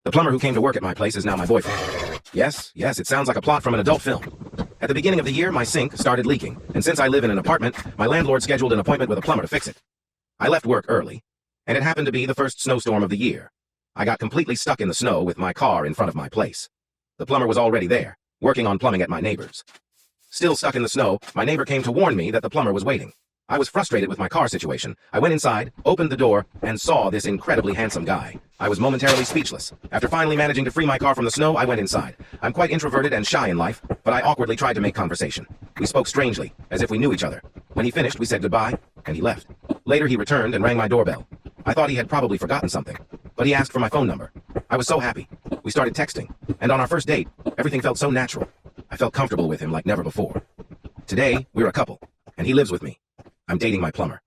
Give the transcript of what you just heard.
The plumber who came to work at my place is now my boyfriend. Yes, it sounds like a plot from an adult film. At the beginning of the year, my sink started leaking, and since I live in an apartment, my landlord scheduled an appointment with a plumber to fix it. I left work early, and it happened to be the first snowstorm of the year. I got completely stuck in the snow with my car in front of my place. The plumber was already there, working on plumbing at my neighbor's. Still stuck in the snow, my neighbor came to warn me that the plumber was waiting. I was frustrated with my car situation. I went inside, opened the door, and saw this incredibly handsome guy. I was momentarily speechless. After finally managing to free my car from the snow, I went inside. I'm quite introverted and shy in life, but I awkwardly tried to make conversation. We spoke strangely, as if we knew each other. When he finished, we said goodbye, and he left. Later, he returned and rang my doorbell. I thought he had probably forgotten something, but he asked for my phone number. I was so happy. We started texting, and on our first date, everything felt so natural. I felt comfortable with him like never before. Today, we're a couple, and he lives with me. I'm dating my plumber.